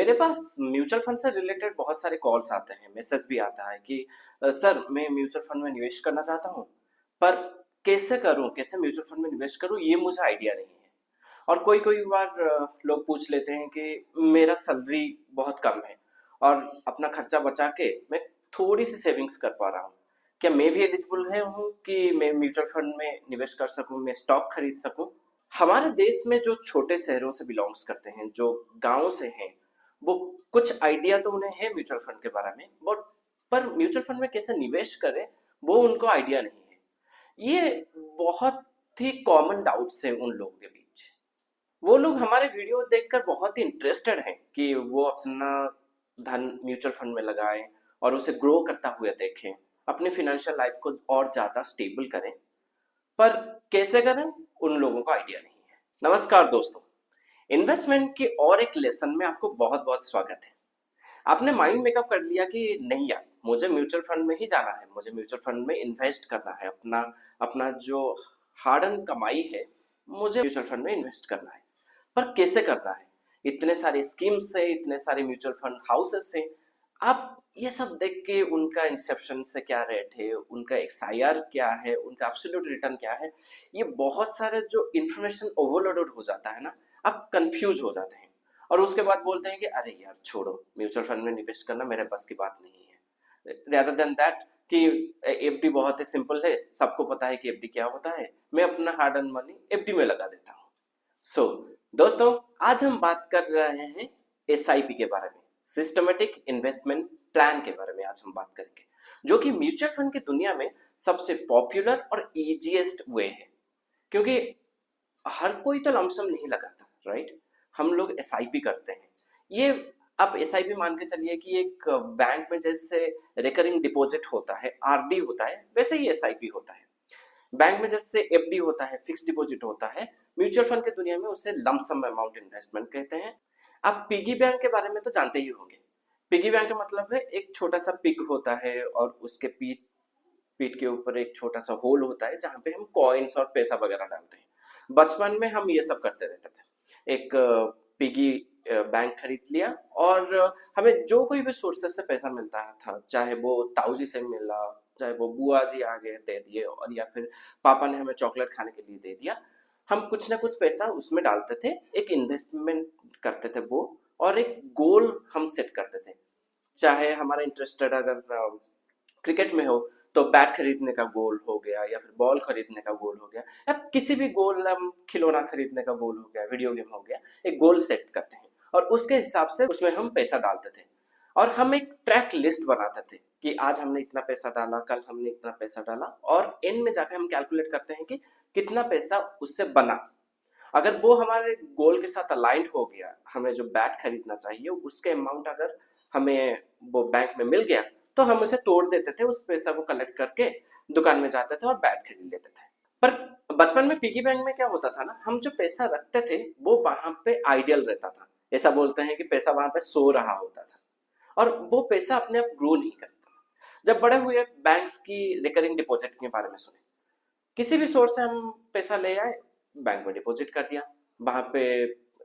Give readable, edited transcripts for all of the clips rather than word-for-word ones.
मेरे पास mutual fund से related बहुत सारे कॉल्स आते हैं, मैसेज भी आता है कि सर मैं म्यूचुअल फंड में निवेश करना चाहता हूँ, पर कैसे करूँ, कैसे म्यूचुअल फंड में निवेश करूँ ये मुझे आइडिया नहीं है। और कोई कोई बार लोग पूछ लेते हैं कि मेरा सैलरी बहुत कम है और अपना खर्चा बचा के मैं थोड़ी सी सेविंग्स कर पा रहा हूँ, क्या मैं भी एलिजिबल है हूँ कि मैं म्यूचुअल फंड में निवेश कर सकूँ, मैं स्टॉक खरीद सकूँ। हमारे देश में जो छोटे शहरों से बिलोंग्स करते हैं, जो गांव से हैं, वो कुछ आइडिया तो उन्हें है म्यूचुअल फंड के बारे में, बट पर म्यूचुअल फंड में कैसे निवेश करें वो उनको आइडिया नहीं है। ये बहुत ही कॉमन डाउट्स है उन लोगों के बीच। वो लोग हमारे वीडियो देखकर बहुत ही इंटरेस्टेड हैं कि वो अपना धन म्यूचुअल फंड में लगाएं और उसे ग्रो करता हुआ देखें, अपनी फाइनेंशियल लाइफ को और ज्यादा स्टेबल करें, पर कैसे करें उन लोगों को आइडिया नहीं है। नमस्कार दोस्तों, इन्वेस्टमेंट की और एक लेसन में आपको बहुत बहुत स्वागत है। आपने माइंड मेकअप कर लिया कि नहीं यार, मुझे म्यूचुअल फंड में ही जाना है, मुझे म्यूचुअल फंड में इन्वेस्ट करना है, अपना अपना जो हार्ड अर्न कमाई है मुझे म्यूचुअल फंड में इन्वेस्ट करना है। पर कैसे करना है? इतने सारे स्कीम्स है, इतने सारे म्यूचुअल फंड हाउसेस हैं। आप ये सब देख के उनका इंसेप्शन से क्या रेट है, उनका एक्सआईआर क्या है, उनका एब्सोल्यूट रिटर्न क्या है, ये बहुत सारे जो इंफॉर्मेशन ओवरलोडेड हो जाता है ना, आप कंफ्यूज हो जाते हैं। और उसके बाद बोलते हैं कि अरे यार छोड़ो, म्यूचुअल फंड में निवेश करना मेरे बस की बात नहीं है। rather देन दैट कि एफडी बहुत ही सिंपल है, सबको पता है कि एफडी क्या होता है, मैं अपना हार्ड अर्न मनी एफडी में लगा देता हूँ। सो दोस्तों, आज हम बात कर रहे हैं एसआईपी के बारे में, सिस्टमेटिक इन्वेस्टमेंट प्लान के बारे में आज हम बात करेंगे, जो कि म्यूचुअल फंड की दुनिया में सबसे पॉपुलर और इजीएस्ट वे है। क्योंकि हर कोई तो लमसम नहीं लगाता, राइट? हम लोग एसआईपी करते हैं। ये आप एसआईपी मान के चलिए कि एक बैंक में जैसे रिकरिंग डिपॉजिट होता है, आरडी होता है, वैसे ही एसआईपी होता है। बैंक में जैसे एफडी होता है, फिक्स डिपॉजिट होता है, म्यूचुअल फंड की दुनिया में उसे लमसम अमाउंट इन्वेस्टमेंट कहते हैं। आप पिगी बैंक के बारे में तो जानते ही होंगे। पिगी बैंक का मतलब है एक छोटा सा पिग होता है और उसके पीठ पीठ के ऊपर एक छोटा सा होल होता है जहाँ पे हम कॉइन्स और पैसा वगैरह डालते हैं। बचपन में हम ये सब करते रहते थे। एक पिगी बैंक खरीद लिया और हमें जो कोई भी सोर्सेस से पैसा मिलता था, चाहे वो ताऊ जी से मिला, चाहे वो बुआ जी आ गए दे दिए, और या फिर पापा ने हमें चॉकलेट खाने के लिए दे दिया, हम कुछ ना कुछ पैसा उसमें डालते थे, एक इन्वेस्टमेंट करते थे वो, और एक गोल हम सेट करते थे। चाहे हमारा इंटरेस्टेड अगर क्रिकेट में हो तो बैट खरीदने का गोल हो गया, या फिर बॉल खरीदने का गोल हो गया, या किसी भी गोल, हम खिलौना खरीदने का गोल हो गया, वीडियो गेम हो गया, एक गोल सेट करते हैं और उसके हिसाब से उसमें हम पैसा डालते थे। और हम एक ट्रैक लिस्ट बनाते थे कि आज हमने इतना पैसा डाला, कल हमने इतना पैसा डाला, और एंड में जाकर हम कैलकुलेट करते हैं कि कितना पैसा उससे बना। अगर वो हमारे गोल के साथ अलाइंड हो गया, हमें जो बैट खरीदना चाहिए उसके अमाउंट अगर हमें वो बैंक में मिल गया, तो हम उसे तोड़ देते थे, उस पैसा को कलेक्ट करके दुकान में जाते थे और बैट खरीद लेते थे। पर बचपन में पिगी बैंक में क्या होता था ना, हम जो पैसा रखते थे वो वहां पे आइडियल रहता था। ऐसा बोलते हैं कि पैसा वहां पे सो रहा होता था और वो पैसा अपने आप ग्रो नहीं करता। जब बड़े हुए, बैंक्स की रिकरिंग डिपॉजिट के बारे में सुने, किसी भी सोर्स से हम पैसा ले आए, बैंक में डिपॉजिट कर दिया। वहां पे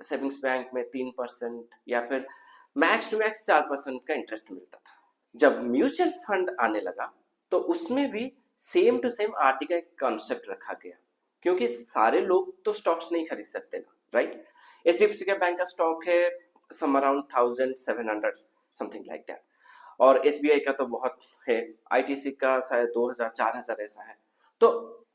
सेविंग्स बैंक में 3% या फिर मैक्स टू मैक्स 4% का इंटरेस्ट मिलता था। जब म्यूचुअल फंड आने लगा तो उसमें भी सेम टू सेम आरडी का एक कॉन्सेप्ट रखा गया, क्योंकि सारे लोग तो स्टॉक्स नहीं खरीद सकते ना, राइट? एचडीएफसी का बैंक का स्टॉक है some around 1700 something like that, और एसबीआई का तो बहुत है, आईटीसी का शायद 2000 4000 ऐसा है। तो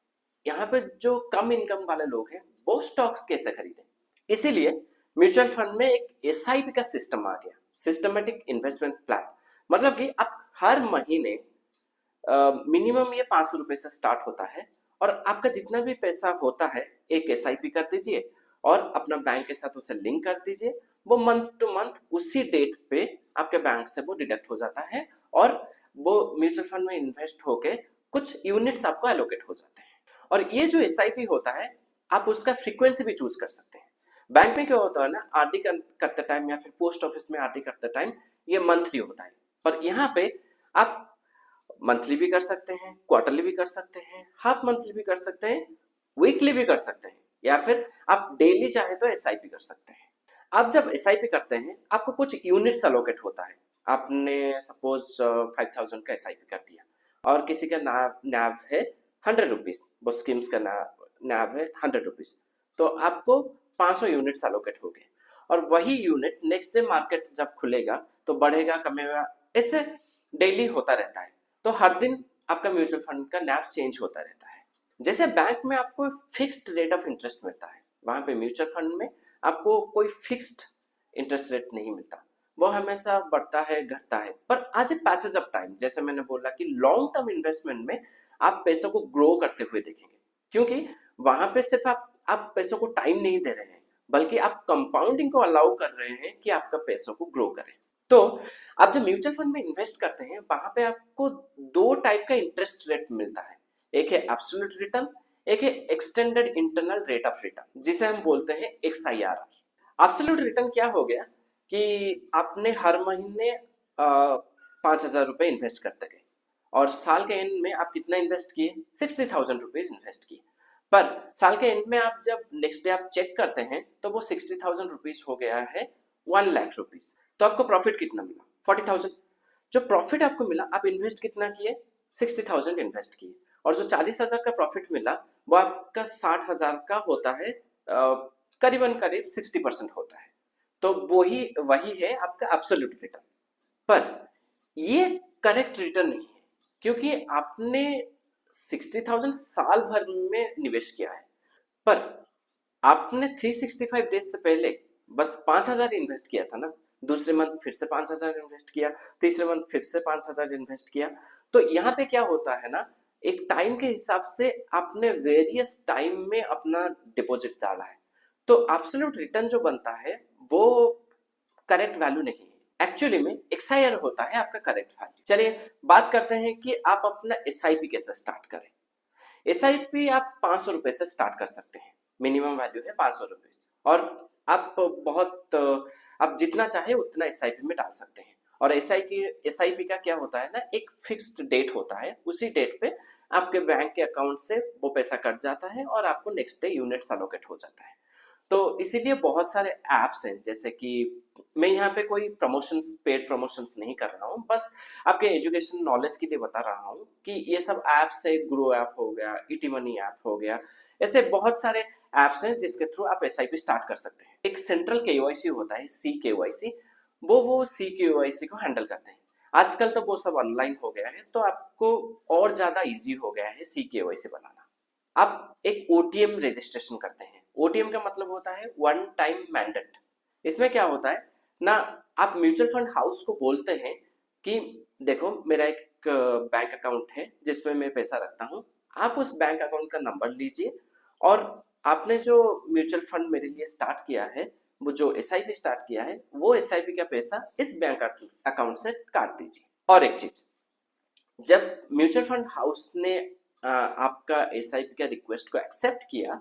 यहाँ पे जो कम इनकम वाले लोग हैं वो स्टॉक कैसे खरीदें? इसीलिए म्यूचुअल फंड में एक एसआईपी का सिस्टम आ गया, सिस्टमेटिक इन्वेस्टमेंट प्लान। मतलब कि आप हर महीने मिनिमम ये 500 रुपए से स्टार्ट होता है, और आपका जितना भी पैसा होता है एक एसआईपी कर दीजिए और अपना बैंक के साथ उसे लिंक कर दीजिए। वो मंथ टू मंथ उसी डेट पे आपके बैंक से वो डिडक्ट हो जाता है, और वो म्यूचुअल फंड में इन्वेस्ट होके कुछ यूनिट्स आपको एलोकेट हो जाते हैं। और ये जो एसआईपी होता है, आप उसका फ्रीक्वेंसी भी चूज कर सकते हैं। बैंक में क्या होता है ना, आरडी करते टाइम या फिर पोस्ट ऑफिस में आरडी करते टाइम ये मंथली होता है, पर यहाँ पे आप मंथली भी कर सकते हैं, क्वार्टरली भी कर सकते हैं, हाफ मंथली भी कर सकते हैं, वीकली भी कर सकते हैं, या फिर आप डेली चाहे तो एसआईपी कर सकते हैं। आप जब एसआईपी करते हैं, आपको कुछ यूनिट्स अलोकेट होता है। आपने सपोज 5000 का एसआईपी कर दिया और किसी का नाव नैव है 100 रुपीज, वो स्कीम्स का नैव है 100 रुपीज, तो आपको 500 यूनिट्स अलोकेट हो गए और वही यूनिट नेक्स्ट डे मार्केट जब खुलेगा तो बढ़ेगा कमेगा, ऐसे डेली होता रहता है। तो हर दिन आपका म्यूचुअल फंड का नैव चेंज होता रहता है। जैसे बैंक में आपको फिक्स्ड रेट ऑफ इंटरेस्ट मिलता है, वहां पे म्यूचुअल फंड में आपको कोई फिक्स्ड इंटरेस्ट रेट नहीं मिलता, वो हमेशा बढ़ता है घटता है। पर आज ए पैसेज ऑफ टाइम, जैसे मैंने बोला कि लॉन्ग टर्म इन्वेस्टमेंट में आप पैसों को ग्रो करते हुए देखेंगे, क्योंकि वहां पे सिर्फ आप पैसों को टाइम नहीं दे रहे हैं, बल्कि आप कंपाउंडिंग को अलाउ कर रहे हैं कि आपका पैसों को ग्रो करे। तो आप जब म्यूचुअल फंड में इन्वेस्ट करते हैं, वहां पे आपको दो टाइप का इंटरेस्ट रेट मिलता है, एक है एब्सोल्यूट रिटर्न, एक है extended internal rate of return, जिसे हम बोलते हैं XIRR। एब्सोल्यूट रिटर्न क्या हो गया कि आपने हर महीने 5,000 रुपए इन्वेस्ट करते गए और साल के एंड में आप कितना इन्वेस्ट किए, 60,000 रुपीज इन्वेस्ट किए। पर साल के एंड में आप जब नेक्स्ट डे आप चेक करते हैं तो वो 60,000 रुपीज हो गया है 1 लाख रुपीज। तो आपको प्रॉफिट कितना मिला, 40,000। जो प्रॉफिट आपको मिला, आप इन्वेस्ट कितना किए, 60,000 इन्वेस्ट किए, और जो 40,000 का प्रॉफिट मिला वो आपका 60,000 का होता है, करीबन करीब 60% होता है। तो वही वही है आपका एब्सोल्यूट रिटर्न। पर ये करेक्ट रिटर्न नहीं है, क्योंकि आपने 60,000 साल भर में निवेश किया है, पर आपने 365 डेज से पहले बस 5,000 इन्वेस्ट किया था ना। दूसरे मंथ फिर से 5,000 इन्वेस्ट किया, तीसरे मंथ फिर से 5,000 इन्वेस्ट किया। तो यहाँ पे क्या होता है ना, एक टाइम के हिसाब से आपने वेरियस टाइम में अपना डिपॉजिट डाला है, तो एब्सोल्यूट रिटर्न जो बनता है वो करेक्ट वैल्यू नहीं है। एक्चुअली में XIR होता है आपका करेक्ट वैल्यू। चलिए बात करते हैं कि आप अपना SIP कैसे स्टार्ट करें। SIP आप 500 रुपए से स्टार्ट कर सकते हैं, मिनिमम वैल्यू है 500 रुपए, और आप बहुत आप जितना चाहे उतना SIP में डाल सकते हैं। और SIP का क्या होता है ना, एक फिक्स्ड डेट होता है, उसी डेट पे आपके बैंक के अकाउंट से वो पैसा कट जाता है और आपको नेक्स्ट डे यूनिट्स अलोकेट हो जाता है। तो इसीलिए बहुत सारे एप्स हैं, जैसे कि मैं यहाँ पे कोई प्रमोशंस, पेड प्रमोशंस नहीं कर रहा हूँ, बस आपके एजुकेशन नॉलेज के लिए बता रहा हूँ कि ये सब एप्स है, ग्रो ऐप हो गया, इटी मनी ऐप हो गया, ऐसे बहुत सारे एप्स हैं जिसके थ्रू आप SIP स्टार्ट कर सकते हैं। एक सेंट्रल KYC होता है, CKYC, वो CKYC को हैंडल करते हैं। आजकल तो वो सब ऑनलाइन हो गया है, तो आपको और ज्यादा इजी हो गया है CKYC बनाना। आप एक OTM रजिस्ट्रेशन करते हैं। OTM का मतलब होता है वन टाइम मैंडेट। इसमें क्या होता है ना, आप म्यूचुअल फंड हाउस को बोलते हैं कि देखो मेरा एक बैंक अकाउंट है जिसमें मैं पैसा रखता हूँ, आप उस बैंक अकाउंट का नंबर लीजिए और आपने जो म्यूचुअल फंड मेरे लिए स्टार्ट किया है, वो जो SIP स्टार्ट किया है, वो SIP का पैसा इस बैंक अकाउंट से काट दीजिए। और एक चीज, जब म्यूचुअल फंड हाउस ने आपका SIP का रिक्वेस्ट को एक्सेप्ट किया,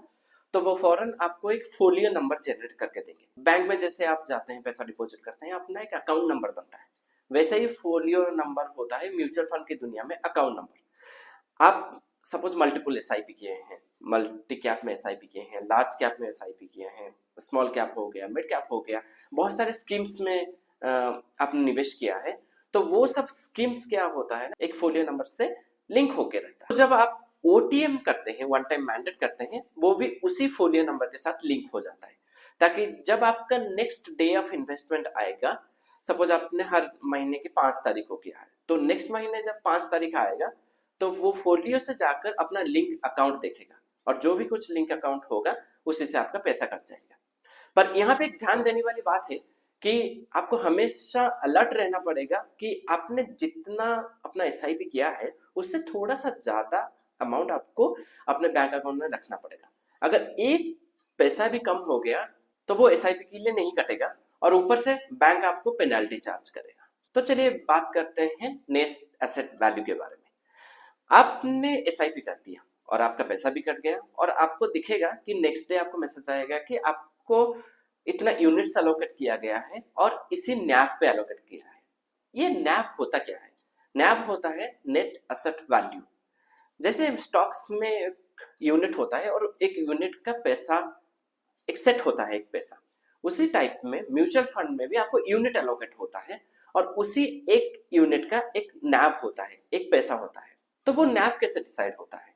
तो वो फौरन आपको एक फोलियो नंबर जनरेट करके देंगे। बैंक में जैसे आप जाते हैं पैसा डिपॉजिट करते हैं, अपना एक अकाउंट नंबर बनता है, वैसे ही फोलियो नंबर होता है म्यूचुअल फंड की दुनिया में अकाउंट नंबर। आप सपोज मल्टीपल SIP किए हैं, मल्टी कैप में SIP किए हैं, लार्ज कैप में SIP किए हैं, स्मॉल कैप हो गया, मिड कैप हो गया, बहुत सारे स्कीम्स में आपने निवेश किया है, तो वो सब स्कीम्स क्या होता है, एक फोलियो नंबर से लिंक होके रहता है। तो जब आप OTM करते हैं, वन टाइम मैंडेट करते हैं, वो भी उसी फोलियो नंबर के साथ लिंक हो जाता है, ताकि जब आपका नेक्स्ट डे ऑफ इन्वेस्टमेंट आएगा, सपोज आपने हर महीने की 5 तारीख को किया है, तो नेक्स्ट महीने जब 5 तारीख आएगा तो वो फोलियो से जाकर अपना लिंक अकाउंट देखेगा और जो भी कुछ लिंक अकाउंट होगा उसी से आपका पैसा कट जाएगा। पर यहाँ पे एक ध्यान देने वाली बात है कि आपको हमेशा अलर्ट रहना पड़ेगा कि आपने जितना अपना SIP किया है उससे थोड़ा सा ज्यादा अमाउंट आपको अपने बैंक अकाउंट में रखना पड़ेगा। अगर एक पैसा भी कम हो गया तो वो SIP के लिए नहीं कटेगा और ऊपर से बैंक आपको पेनल्टी चार्ज करेगा। तो चलिए बात करते हैं नेट एसेट वैल्यू के बारे में। आपने SIP कर दिया और आपका पैसा भी कट गया और आपको दिखेगा कि नेक्स्ट डे आपको मैसेज आएगा कि आपको इतना यूनिट्स अलोकेट किया गया है और इसी नैव पे अलोकेट किया है। ये नैव होता क्या है? नैव होता है नेट एसेट वैल्यू। जैसे स्टॉक्स में एक यूनिट होता है और एक यूनिट का पैसा, एक सेट होता है, एक पैसा, उसी टाइप में म्यूचुअल फंड में भी आपको यूनिट एलोकेट होता है और उसी एक यूनिट का एक नैव होता है, एक पैसा होता है। तो वो नैव कैसे डिसाइड होता है?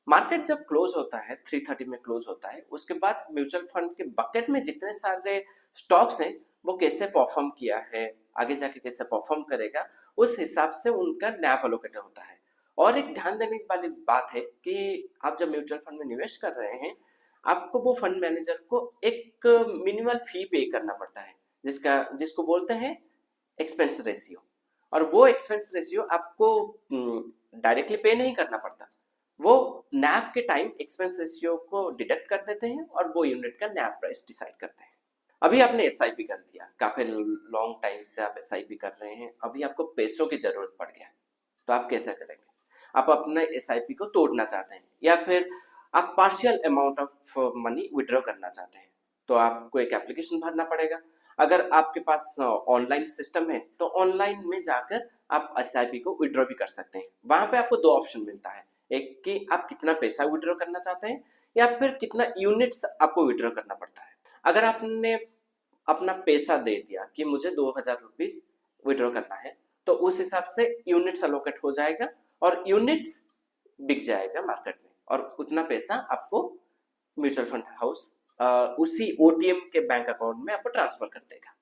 मार्केट जब क्लोज होता है 3:30 में क्लोज होता है, उसके बाद म्यूचुअल फंड के बकेट में जितने सारे स्टॉक्स हैं वो कैसे परफॉर्म किया है, आगे जाके कैसे परफॉर्म करेगा, उस हिसाब से उनका नैव एलोकेट होता है। और एक ध्यान देने वाली बात है कि आप जब म्यूचुअल फंड में निवेश कर रहे हैं, आपको वो फंड मैनेजर को एक मिनिमल फी पे करना पड़ता है, जिसको बोलते हैं एक्सपेंस रेशियो। और वो एक्सपेंस रेशियो आपको डायरेक्टली पे नहीं करना पड़ता, वो नैप के टाइम एक्सपेंस रेशियो को डिडक्ट कर देते हैं और वो यूनिट का नैप प्राइस डिसाइड करते हैं। अभी आपने एसआईपी कर दिया, काफी लॉन्ग टाइम से आप एसआईपी कर रहे हैं, अभी आपको पैसों की जरूरत पड़ गया है, तो आप कैसे करेंगे? आप अपने एसआईपी को तोड़ना चाहते हैं या फिर आप partial amount of money withdraw करना चाहते हैं, तो आपको एक एप्लीकेशन भरना पड़ेगा। अगर आपके पास ऑनलाइन सिस्टम है तो ऑनलाइन में जाकर आप एसआईपी को विड्रॉ भी कर सकते हैं। वहां पे आपको दो ऑप्शन मिलता है, एक कि आप कितना पैसा विड्रॉ करना चाहते हैं या फिर कितना यूनिट्स आपको विड्रॉ करना पड़ता है। अगर आपने अपना पैसा दे दिया कि मुझे 2000 रुपीज विड्रॉ करना है, तो उस हिसाब से यूनिट्स अलोकेट हो जाएगा और यूनिट्स बिक जाएगा मार्केट में और उतना पैसा आपको म्यूचुअल फंड हाउस उसी ओटीएम के बैंक अकाउंट में आपको ट्रांसफर कर देगा।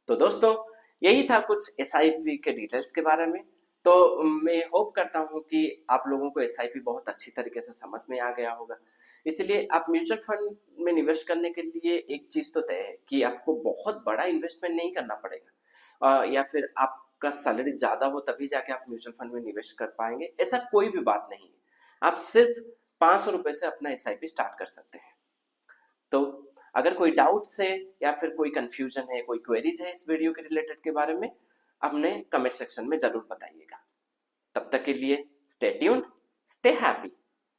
तो दोस्तों, यही था कुछ एसआईपी के डिटेल्स के बारे में। तो मैं होप करता हूँ कि आप लोगों को एसआईपी बहुत अच्छी तरीके से समझ में आ गया होगा। इसलिए आप म्यूचुअल फंड में निवेश करने के लिए एक चीज तो तय है कि आपको बहुत बड़ा इन्वेस्टमेंट नहीं करना पड़ेगा, या फिर आपका सैलरी ज्यादा हो तभी जाके आप म्यूचुअल फंड में निवेश कर पाएंगे, ऐसा कोई भी बात नहीं है। आप सिर्फ 500 रुपए से अपना एसआईपी स्टार्ट कर सकते हैं। तो अगर कोई डाउट्स है या फिर कोई कंफ्यूजन है, कोई क्वेरीज है इस वीडियो के रिलेटेड के बारे में, अपने कमेंट सेक्शन में जरूर बताइएगा। तब तक के लिए स्टे ट्यून्ड, स्टे हैप्पी।